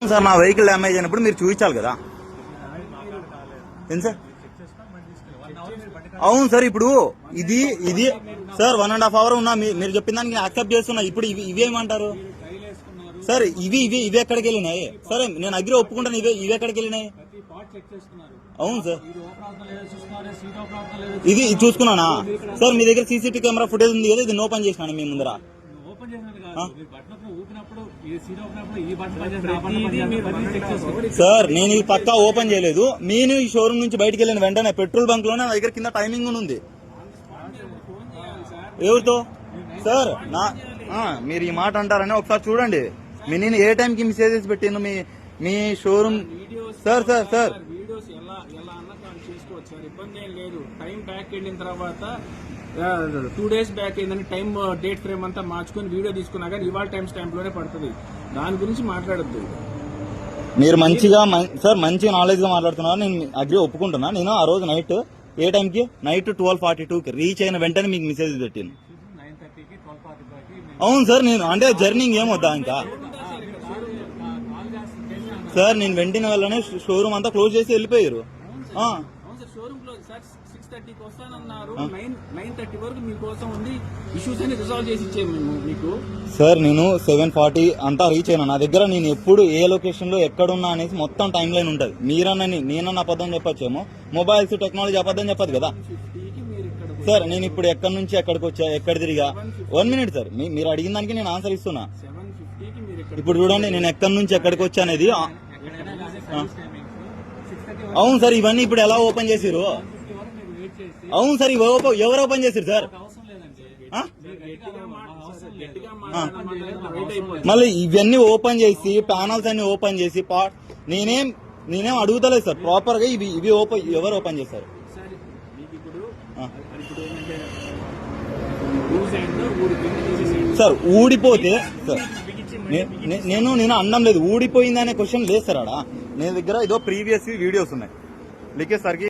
Sir నా vehicle damage అయినప్పుడు మీరు చూపించాలి కదా. ఏం సార్? అవును సార్, ఇప్పుడు ఇది ఇది సార్ 1.5 hour ఉన్నా మీరు చెప్పిన దానికి యాక్సెప్ట్ చేస్తున్నా. ఇప్పుడు ఇవేమంటారు సార్? ఇవి ఎక్కడికి వెళ్ళినాయి? సరే నేను అగ్రి ఒప్పుకుంటాను. ఇవి ఎక్కడికి వెళ్ళినాయి? అవును సార్, ఇది చూసుకున్నానా సార్? మీ దగ్గర సీసీటీవీ కెమెరా ఫుటేజ్ ఉంది కదా, ఇది ఓపెన్ చేసినాను మీ ముందర. సార్ నేను ఈ పక్కా ఓపెన్ చేయలేదు. నేను ఈ షోరూమ్ నుంచి బయటకు వెళ్ళిన వెంటనే పెట్రోల్ బంక్ లోనే నా దగ్గర కింద టైమింగ్ ఉంది. ఎవరితో సార్? మీరు ఈ మాట అంటారని ఒకసారి చూడండి. నేను ఏ టైంకి మెసేజెస్ పెట్టాను మీ షోరూమ్? సార్ సార్ సార్ ఇబ్బంది ఏం లేదు. టైం బ్యాక్ వెళ్ళిన తర్వాత 2 days బ్యాక్ ఏంటంటే టైం డేట్ ఫ్రేమ్ అంతా మార్చుకుని వీడియో తీసుకున్నా కానీ ఇవాళ టైం స్టాంప్ లోనే పడుతుంది. దాని గురించి మాట్లాడద్దు. మీరు మంచిగా సార్ మంచి నాలెడ్జ్ గా మాట్లాడుతున్నారు. నేను అగ్రి ఒప్పుకుంటున్నా. నేను ఆ రోజు నైట్ ఏ టైంకి? నైట్ 12:42కి రీచ్ అయిన వెంటనే మీకు మెసేజ్ పెట్టాను. 9:30కి 12:45కి. అవును సార్, నేను అంటే జర్నీంగ్ ఏమొద్దా ఇంకా? సార్ నేను వెంటనే వెళ్ళనే షోరూమ్ అంతా క్లోజ్ చేసి వెళ్ళిపోయారు. Showroom close sir. 6:30కి వస్తానన్నారు. 9:30 వరకు మీకోసం ఉంది. ఇష్యూస్ అన్ని రిజాల్వ్ చేసి ఇచ్చేయం మేము మీకు. సార్ నేను 7:40 అంతా రీచ్ అయినా. నా దగ్గర నేను ఎప్పుడు ఏ లొకేషన్ లో ఎక్కడున్నా అనేసి మొత్తం టైం లైన్ ఉంటుంది. నేనన్నా అబద్ధం చెప్పొచ్చేమో. మొబైల్స్ టెక్నాలజీ అబద్ధం చెప్పదు కదా సార్. నేను ఇప్పుడు ఎక్కడి నుంచి ఎక్కడికి వచ్చా, ఎక్కడ తిరిగా? 1 minute సార్, మీరు అడిగిన దానికి నేను ఆన్సర్ ఇస్తున్నా. 7:50కి మీరు ఇప్పుడు చూడండి నేను ఎక్కడి నుంచి ఎక్కడికి వచ్చా అనేది. అవును సార్, ఇవన్నీ ఇప్పుడు ఎలా ఓపెన్ చేసిరు? అవును సార్, ఎవరు ఓపెన్ చేసిరు సార్? మళ్ళీ ఇవన్నీ ఓపెన్ చేసి ప్యానల్స్ అన్ని ఓపెన్ చేసి నేనేం అడుగుతలేదు సార్. ప్రాపర్ గా ఇవి ఎవరు ఓపెన్ చేశారు సార్? ఊడిపోతే సార్ నేను అనడం లేదు. ఊడిపోయిందనే క్వశ్చన్ లేదు సార్. ఆడ నేను దగ్గర ఇదో ప్రీవియస్ వీడియోస్ ఉన్నాయి. లీకేజ్ సార్కి